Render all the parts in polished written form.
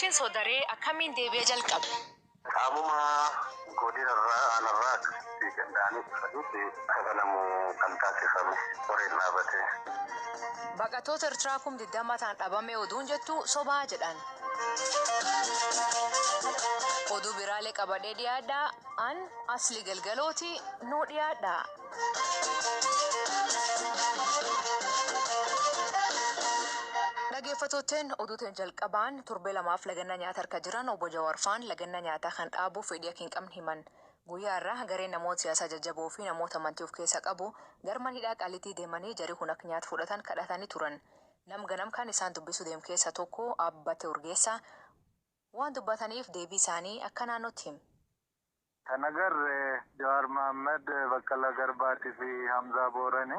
Sochiin soodaree akkamiin deebi'ee jalqabe? Qaamuma godinarraa aanarraa akkasitti danda'anii dhufanitti kabalamu kan taasifame qoreen dhaabatee. Baqattoota Eertiraa 20 ta'an dhabame oduun jettu sobaa jedhan. Oduu biraalee qabadhee dhiyaadhaa an Asli Galgalooti nuu dhiyaadhaa. Dhaggeeffattootni oduutiin jalqabaan torbee lamaaf laganna nyaata harka jiran obbo Jawaar Faan laganna nyaataa kan dhaabuu fedhii akka hin qabne himan. Guyyaa irraa garee namoota siyaasaa jajjaboo fi namoota amantii of keessa qabu garman hidhaa qaalitii deemanii jarii kun akka nyaata fudhatan kadhatanii turan. Nam ganam kan isaan dubbisu deem keessa tokko Abbate Urgeessaa waan dubbataniif deebii isaanii akka naannootti him. Kan agarre Jawaar Mohaammed Baqqalaa Garbaatii fi Hamzaa Booranii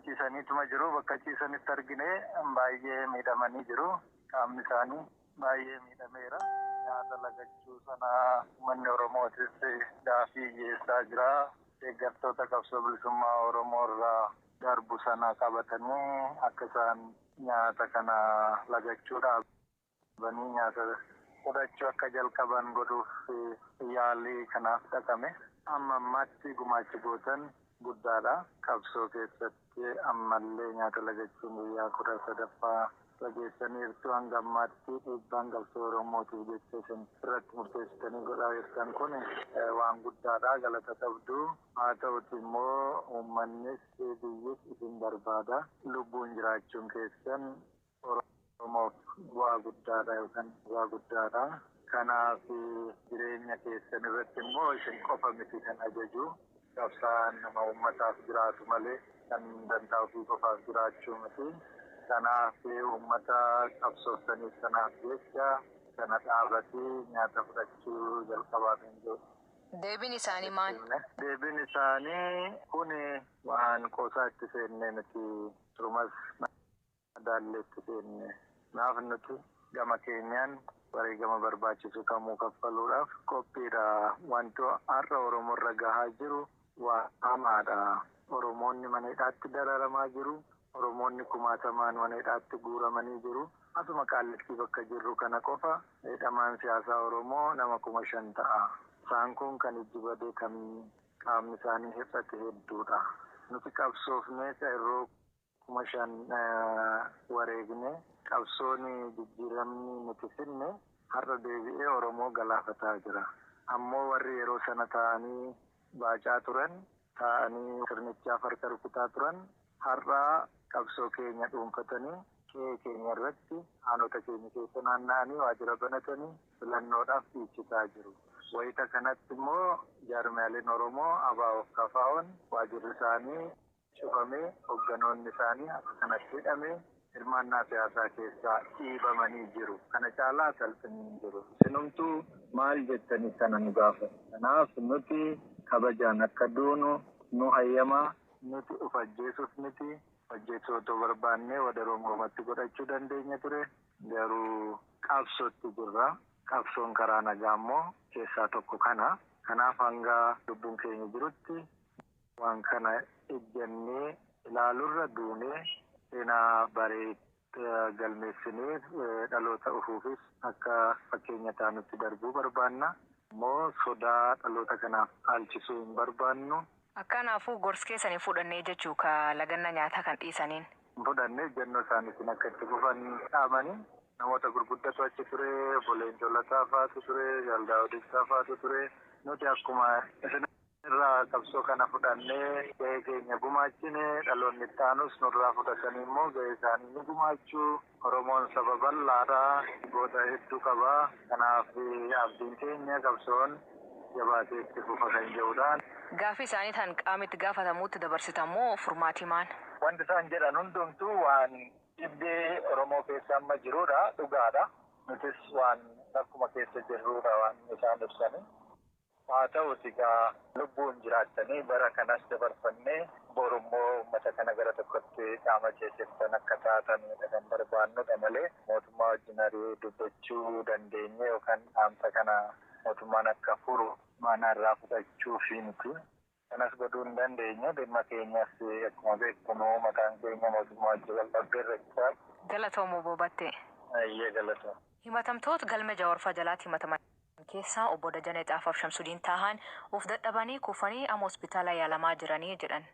ciisaniituma jiru. Bakka ciisanitti argine baay'ee miidhamanii jiru. Qaamni isaanii baay'ee miidhameera. Nyaata lagachuu sana uummanni Oromootis gaafii dhiyeessaa jira. Deeggartoota qabsoo bilisummaa Oromoo irraa darbu sana qabatanii akka isaan nyaata kana lagachuudhaaf nyaata fudhachuu akka jalqaban godhuuf yaalii kanaaf dhaqame. Amma ammaatti gumaachi gootan guddaadha. Qabsoo keessatti ammallee nyaata lagachuun guyyaa 13ffaa dhageessaniirtu. Hanga ammaatti dhiibbaan qabsoo Oromootiif jecha isin irratti murteessitanii godhaa jirtan kun waan guddaadha. Galata qabdu. Haa ta'uti immoo uummannis biyyis isin barbaada. Lubbuun jiraachuun keessan Oromoof bu'aa guddaadha yookaan bu'aa guddaadha. Kanaaf jireenya keessan irratti immoo isin qofa miti kan ajaju. Qabsaan nama uummataaf jiraatu malee kan dantaa ofii qofaaf jiraachuu miti. Kanaaf uummata qabsooftaniif kanaaf jecha kana dhaabatee nyaata fudhachuu jalqabaaf hin jiru. Deebiin isaanii maal? Deebiin isaanii kun waan qoosaa itti seennee miti turumas madaalleetti seenne. Naaf nuti gama keenyaan wareegama barbaachisu kamuu kaffaluudhaaf qophiidha. Wanti har'a Oromoo irra gahaa jiru waan hamaadha. Oromoonni mana hidhaatti dararamaa jiru. Oromoonni kumaatamaan mana hidhaatti guuramanii jiru. Asuma Qaallittii bakka jirru kana qofa hidhamaan siyaasaa Oromoo nama 5,000 ta'a. Isaan kun kan ijji badee kan qaamni isaanii hir'ate hedduudha. Nuti qabsoofnee yeroo 5,000 wareegne qabsoon jijjiiramni nuti finne har'a deebi'ee Oromoo galaafataa jira. Ammoo warri yeroo sana ta'anii baacaa turan, ta'anii sirnichaaf harka rukutaa turan, har'a qabsoo keenya dhuunfatanii keenya irratti aanota keenya keessa naanna'anii waajjira banatanii filannoodhaaf dhiichisaa jiru. Wayita kanatti immoo jaarmiyaaleen Oromoo ABO KFO'n waajjirri isaanii cufamee hogganoonni isaanii akka kanatti hidhamee hirmaannaa siyaasaa keessaa dhiibamanii jiru. Kana caalaa salphanii jiru. Isinumtuu maal jettanii kana nu gaafatu? Kanaaf nuti kabajaan akka duunu nu hayyamaa, nuti of ajjeesuuf miti. Ajjeesuu otoo barbaannee wadaroo mormatti godhachuu dandeenya ture. Garuu qabsootti jirra. Qabsoon karaa nagaa immoo keessaa tokko kana. Kanaaf hanga lubbuun keenya jirutti waan kana ejjennee ilaalurra duunee seenaa bareedaa galmeessinee dhaloota dhufuufis akka fakkeenya taanutti darbuu barbaanna. Immoo sodaa dhaloota kanaaf haalchisuu hin barbaannu. Akkanaafuu gorsa keessanii fudhannee jechuu ka laganna nyaataa kan dhiisaniin. Fudhannee jennoo isaaniitiin akka itti fufan dhaamanii namoota gurguddatu achi ture, Boleen Jolataa faatu ture, Jaldaa Odiksaa faatu ture. Nuti akkuma irraa qabsoo kana fudhannee gahee keenya gumaachine dhaloonni itti aanus nurraa fudhatanii immoo gahee isaanii ni gumaachuu. Oromoon saba bal'aadha, goota hedduu qaba. Kanaaf abdiin keenya qabsoon jabaatee itti fufa kan jedhudha. Gaafii isaanii tan qaamitti gaafatamuutti dabarsitamoo furmaati maal? Wanti isaan jedhan hundumtuu waan dhibdee Oromoo keessa amma jirudha, dhugaadha. Nutis waan akkuma keessa jirrudha waan isaan ibsani. Haa ta'uti egaa lubbuun jiraattanii bara kanas dabarfannee borummoo uummata kana gara tokkotti qaama keessattan akka taatanidha kan barbaannudha malee mootummaa wajjin ari'ee dubbachuu dandeenye yookaan dhaamsa kana mootummaan akka furu mana irraa fudhachuu fi miti. Kanas godhuu hin dandeenye. Dhimma keenyas akkuma beekamu mataan keenya mootummaa wajjin wal dhabdeerra jira. Galatoomoo boobattee. Ayyee galatoomaa. Himatamtoota galma Jawaarfaa jalaatti himataman keessaa obbo Dajanee Xaafaaf Shamsudiin Taahaan uf dadhabanii kufanii amma hospitaala yaalamaa jiranii jedhan.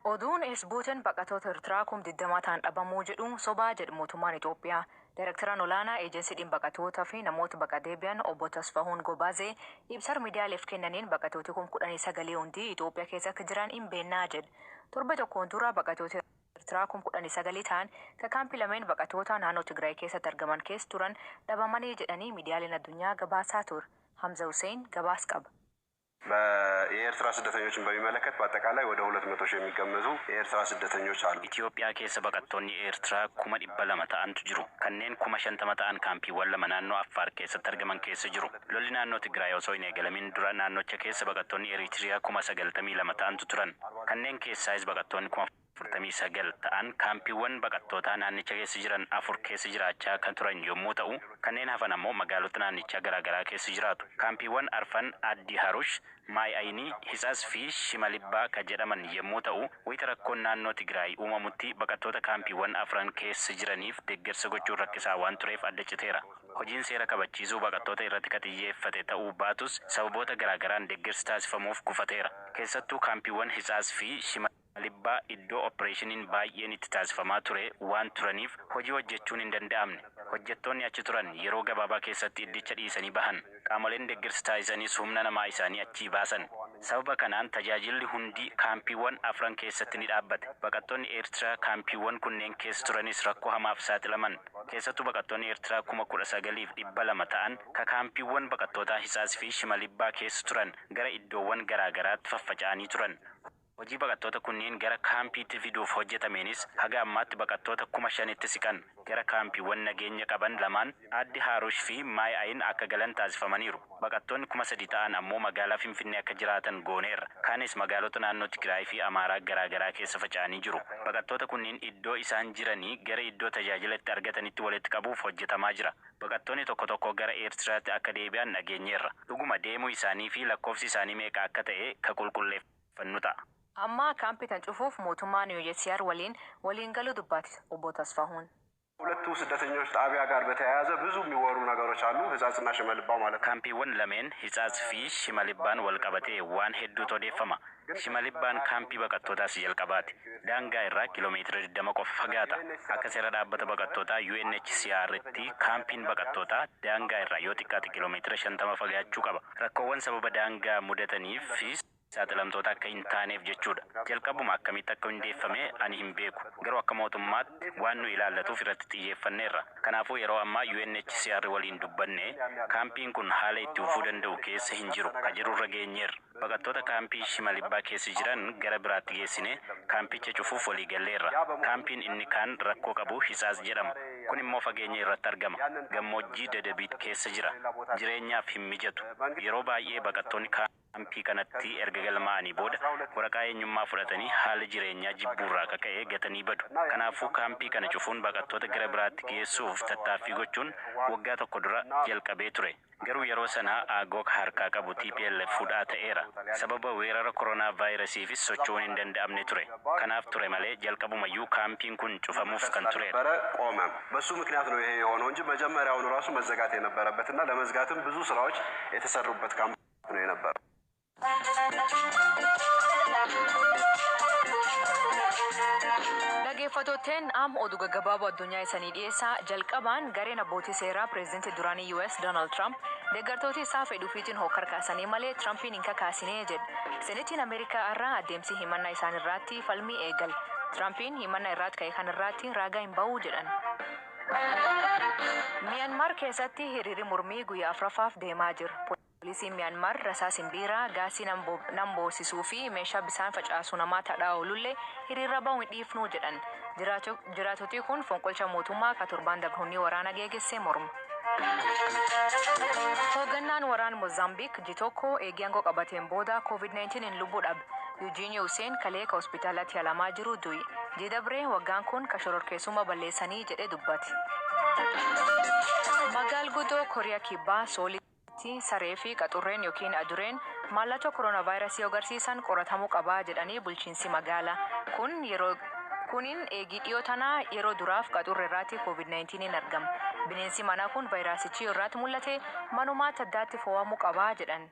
Oduun Esbuutin baqatoota Eertiraa 20 ta'an dhabamuu jedhu sobaa jedhu mootummaan Itoophiyaa. Direktaraan olaanaa eejensii dhimma baqatootaa fi namoota baqa deebi'an obbo Tasfahuun Gobaazee ibsa miidiyaaleef kennaniin baqatooti 19,000 hundi Itoophiyaa keessa akka jiran hin beennaa jedhu. Torba tokkoon dura baqatoota Eertiraa 19,000 ta'an kaampii lameen baqatoota naannoo Tigraay keessatti argaman keessa turan dhabamanii jedhanii miidiyaaleen addunyaa gabaasaa ture. Hamza Hussein gabaas qaba. የኤርትራ ስደተኞችን በሚመለከት በአጠቃላይ ወደ 200 ሺህ የሚገመቱ የኤርትራ ስደተኞች አሉ። ኢትዮጵያ ኬስ በቀቶኒ ኤርትራ 200 ta'antu jiru. kanneen 50 ta'an kaampiiwwan lama naannoo Affaar keessatti argaman keessa jiru. lolli naannoo Tigraay osoo hin eegalamin dura naannocha keessa baqattoonni Eritiriyaa 92 ta'antu turan. kanneen keessaayis baqattoonni 49 ta'an kaampiiwwan baqattootaa naannicha keessa jiran 4 keessa jiraachaa kan turan yommuu ta'u, kanneen hafan ammoo magaalota naannichaa garaagaraa keessa jiraatu. kaampiiwwan arfan Addi Harush, Maay'ayinii, Hisaas fi Shimalibbaa kan jedhaman yommuu ta'u, wayita rakkoon naannoo Tigraay uumamutti baqattoota kaampiiwwan afran keessa jiraniif deeggarsa gochuun rakkisaa waan tureef adda citeera. hojiin seera kabachiisuu baqattoota irratti xiyyeeffate ta'uu baatus sababoota garaagaraan deeggarsi taasifamuuf gufateera. keessattuu kaampiiwwan Hisaas fi Shimalibbaa iddoo opereeshiniin baay'een itti taasifamaa ture waan turaniif hojii hojjechuun hin danda'amne. hojjettoonni achi turan yeroo gabaabaa keessatti iddicha dhiisanii bahan. qaamoleen deeggarsa taasisanis humna namaa isaanii achii baasan. sababa kanaan tajaajilli hundi kaampiiwwan afran keessatti ni dhaabbate. baqattoonni Eertiraa kaampiiwwan kunneen keessa turanis rakkoo hamaaf saaxilaman. keessattuu baqattoonni Eertiraa 19,200 ta'an kaampiiwwan baqattootaa Hisaas fi Shimalibbaa keessa turan gara iddoowwan garaagaraatti faffaca'anii turan. hojii baqattoota kunneen gara kaampiitti fiduuf hojjetameenis haga ammaatti baqattoota 5,000tti siqan gara kaampiiwwan nageenya qaban lamaan Addi Harush fi Maay'ayin akka galan taasifamaniiru. baqattoonni 3,000 ta'an ammoo magaalaa Finfinnee akka jiraatan gooneerra. kaanis magaalota naannoo Tigraay fi Amaaraa garaagaraa keessa faca'anii jiru. baqattoota kunneen iddoo isaan jiranii gara iddoo tajaajila itti argatanitti walitti qabuuf hojjetamaa jira. baqattoonni tokko tokko gara Eertiraatti akka deebi'an nageenyeerra. dhuguma deemuu isaanii fi lakkoofsi isaanii meeqa akka ta'e ka qulqulleeffannu ta'a. amma kaampii tan cufuuf mootummaan UNHCR waliin galuu dubbate obbo Tasfaሁን። ሁለቱ ስደተኞች ጣቢያ ጋር በተያያዘ ብዙ የሚወሩ ነገሮች አሉ። ህጻጽና ሽመልባው ማለት ካምፒiwwan lameen Hisaas fi Shimalibbaan wal qabatee waan hedduutu odeeffama. Shimalibbaan kaampii baqattootaas jalqabaati. daangaa irraa kiiloomeetira 20 qofa fagaata. akka seera dhaabbata baqattootaa UNHCR'tti kaampiin baqattootaa daangaa irraa yoo xiqqaate kiiloomeetira 50 fagaachuu qaba. rakkoowwan sababa daangaa mudataniif fi saaxilamtoota akka hin taaneef jechuudha. jalqabuma akkamitti akka hundeeffame ani hin beeku. garuu akka mootummaatti waan nu ilaallatuuf irratti xiyyeeffanneerra. kanaafuu yeroo ammaa UNHCR waliin dubbanne kaampiin kun haala itti ufuu danda'u keessa hin jiru ka jirurra geenyeerra. baqattoota kaampii Shimalibbaa keessa jiran gara biraatti geessine kaampicha cufuuf walii galleerra. kaampiin inni kaan rakkoo qabu Hisaas jedhama. kun immoo fageenya irratti argama. gammoojjii Dadabiit keessa jira. jireenyaaf hin mijatu. yeroo baay'ee baqattoonni kaampii kanatti erga galmaa'anii booda waraqaa eenyummaa fudhatanii haala jireenyaa jibbuurraa kaka'ee gatanii badu. kanaafuu kaampii kana cufuun baqattoota gara biraatti geessuuf tattaaffii gochuun waggaa tokko dura jalqabee ture. garuu yeroo sanaa aangoo harkaa qabu TPLF fudhaa ta'eera. sababa weerara koronaa vaayirasiifis socho'uun hin danda'amne ture. kanaaf ture malee jalqabumayyuu kaampiin kun cufamuuf kan turedha. ቆመ። በሱ ምክንያት ነው ይሄ የሆነው እንጂ መጀመሪያውኑ ራሱ መዘጋት የነበረበትና ለመዝጋትም ብዙ ስራዎች የተሰሩበት ካምፕ ነው የነበረው። dhaggeeffattootteen oduu gaggabaaboo addunyaa isanii dhiyeessaa jalqabaan gareen abbootii seeraa pireezidantii duraanii US Donald Trump deeggartoota isaa fedhuufiitiin hokkar kaasanii malee Trumpiin hin kakaasine jedhe. senetiin Ameerikaa irraa adeemsi himannaa isaan irratti falmii eegal. Trumpiin himannaa irratti ka'e kan irratti raagaa hin ba'uu jedhan. Miyaanmar keessatti hiriirri mormii guyyaa afuraffaaf deemaa jira. Poolisiin Miyaanmar rasaasa simbiiraa gaasii namboosisuu fi meeshaa bishaan facaasu namaa tadhaa oolullee hiriirra ba'uu hin dhiifnuu jedhan. Jiraatotni kun fonqolcha mootummaa ka torban dabruunii waraana geegessee mormu. Hoogganaan waraana Mozaambiik Jitoko eegiyangoo qabateen booda COVID-19 lubbuu dhabe. Eugenia Hussein kalee ka hospitaalatti yaalamaa jiru du'i. Jidabree waggaan kun ka shororkeessummaa balleessanii jedhee dubbate. Magaal guddoo Kooriyaa Kibbaa Soolitti saree fi qaxurreen yookiin adureen mallattoo kooronaavaayirasii agarsiisan qoratamuu qabaa jedhanii bulchiinsi magaalaa kun yeroo Kunin eegii dhiyoo tanaa yeroo duraaf qaxurre irratti COVID-19 argama. Bineensi manaa kun vaayirasichi irratti mul'ate manumaatti addaatti fo'amuu qabaa jedhan.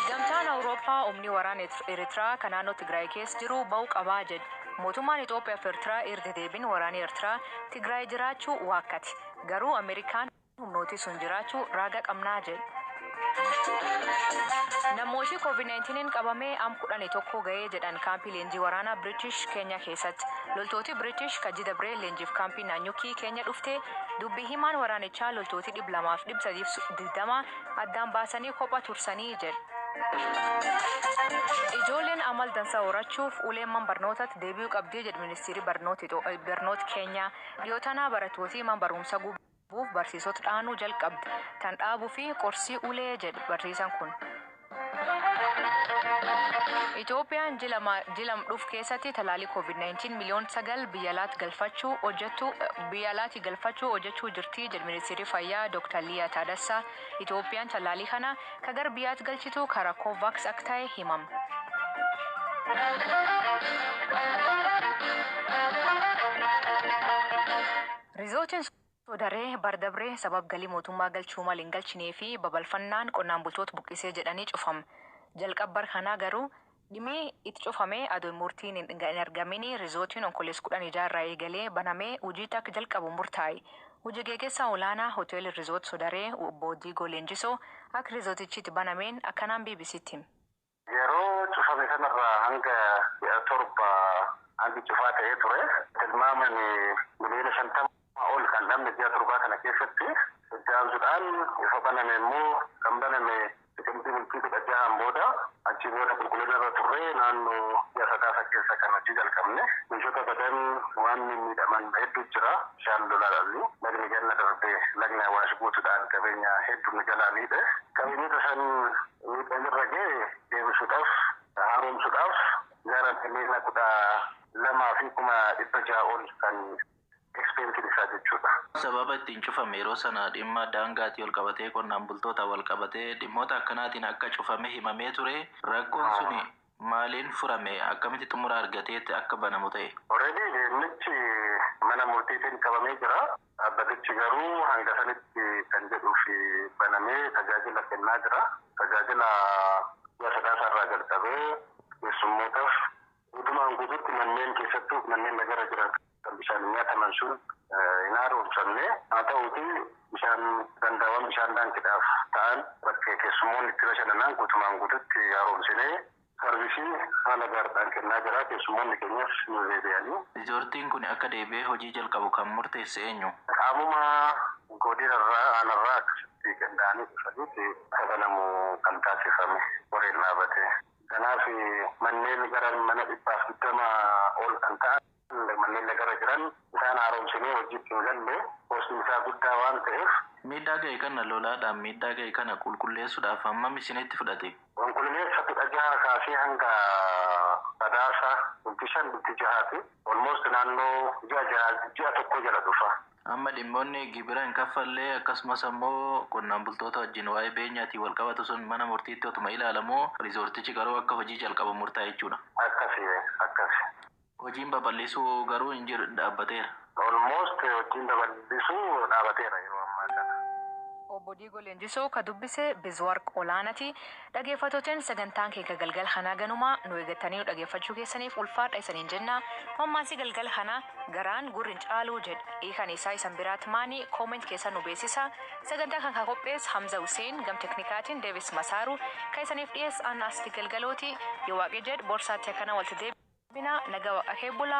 Gamtaan Awurooppaa humni waraana Eertiraa kan naannoo Tigraay keessa jiru ba'uu qabaa jedhe. Mootummaan Itoophiyaa fi Eertiraa erga deebiin waraana Eertiraa Tigraay jiraachuu waakkate. Garuu Ameerikaan humnooti sun jiraachuu raaga qabnaa jedhe. Namooti COVID-19 qabamee am 11 ga'ee jedhan kaampii leenjii waraanaa British Kenya keessatti. Loltooti British Kajji Dabree leenjiif kaampii Naanyukii Kenya dhufte dubbii himaan waraanichaa loltooti 220 addaan baasanii kophaa tursanii jedhe. Ijoolleen amal dansaa horachuuf uleemman barnootatti deebi'uu qabdii jedhu ministeerri barnoota Keenyaa. Dhiyoo tanaa barattooti man barumsa gubuuf barsiisota dhaanuu jalqabde. Tan dhaabuu fi qorsii ulee jedhu barsiisan kun. Itoophiyaan jilam dhuf keessatti talaalii COVID-19 miliyoon 9 biyya alaatti galfachuu hojjechuu jirti jedhu ministeerri fayyaa Dr. Liyaa Taaddasaa. Itoophiyaan talaalii kana kagar biyyaatti galchitu karaa Covax akka ta'e himama. Rizootiin Sodaree bardabree sabab galii mootummaa galchuu malee hin galchinee fi babalfannaan qonnaan bultoota buqqisee jedhanii cufama. Jalqabbar kanaa garuu dhimee itti cufamee adoo murtiin hin argamini rizootiin onkolees 16 irraa eegalee banamee hojiitti akka jalqabu murtaa'e. Hojii gaggeessaa olaanaa hoteelii rizoot Sodaree obbo Diigoo Leenjisoo akka rizootichitti banameen akkanaan BBC'tti. Yeroo cufame kanarraa hanga 7 hangi cufaa ta'ee ture tilmaaman miliyoona 50 ol kan dhabne ji'a 7 kana keessatti itti aansuudhaan ifa baname immoo kan baname biqiltuu bultii 16 booda achi booda qulqullina irra turre naannoo ji'a 9 keessa kan hojii jalqabne meeshota badan waan miidhaman hedduu jira bishaan lolaadhaan lagni ganna darbee lagni Awaash guutuudhaan qabeenya hedduu jalaa miidhe qabeenyota san miidhamirra ga'e deebisuudhaaf haaromsuudhaaf gara miliyoona 12,600 ol kan expensive isaa jechuudha. Sababa ittiin cufame yeroo sana dhimma daangaatii wal qabatee qonnaan bultoota wal qabatee dhimmoota akkanaatiin akka cufame himamee ture rakkoon suni maaliin furame akkamitti xumura argateetti akka banamu ta'e. Already deemnichi mana murtiitiin qabamee jira. Dhaabbatichi garuu hanga sanitti kan jedhuu fi banamee tajaajila kennaa jira. Tajaajila ji'a 9 irraa jalqabee keessummootaaf guutumaan guutuutti manneen keessattuu manneen nagara jiran bishaan nyaataman sun hin haaromsamne haa ta'uuti bishaan dandaawwan bishaan daankiidhaaf ta'an bakka keessummoonni itti bashannanan guutumaan guututti haaromsinee sarvisii haala gaariidhaan kennaa jira keessummoonni keenyas nu deebi'anii. Rizoortiin kun akka deebi'ee hojii jalqabu kan murteesse eenyu? Qaamuma godinarraa aanarraa akkasitti qindaa'anii dhufaniiti kabanamu kan taasifame warreen dhaabate. Kanaaf manneen gara mana 120 ol kan ta'an manneen nagara jiran isaan haaromsinee hojiitti hin galle postiin isaa guddaa waan ta'eef. Miidhaa ga'e kana lolaadhaan miidhaa ga'e kana qulqulleessuudhaaf hammam isinitti fudhate? Qulqulleessa 16 kaasee hanga sadaasa 5-6 almost naannoo ji'a tokko jala dhufa. Amma dhimmoonni gibira hin kaffallee akkasumas ammoo qonnaan bultoota wajjin waa'ee beenyaatiin wal qabatu sun mana murtiitti otuma ilaalamoo rizoortichi garuu akka hojii jalqabu murtaa'e jechuudha. Akkasi. Hojiin babal'isuu garuu hin jiru dhaabbateera. Almost hojiin babal'isuu dhaabateera yeroo ammaa kana. Obbo Diigoo Leenjisoo ka dubbise Bizwarq Olaanaati. Dhaggeeffattoonni sagantaan keenya galgal kanaa ganumaa nu eeggatanii dhaggeeffachuu keessaniif ulfaadha isaniin jenna. Mammaansi galgal kanaa garaan gurrin caaluu jedha. Hiikan isaa isan biraatti maanii kooment keessa nu beeksisa. Sagantaa kan qopheesse Hamza Hussein gam teknikaatiin Deevis Masaaru kan isaniif dhiyeesse Anna Asti Galgalooti. Yoo waaqee jedhu borsaatti akkana walitti deebina nagaa waaqa bulaa.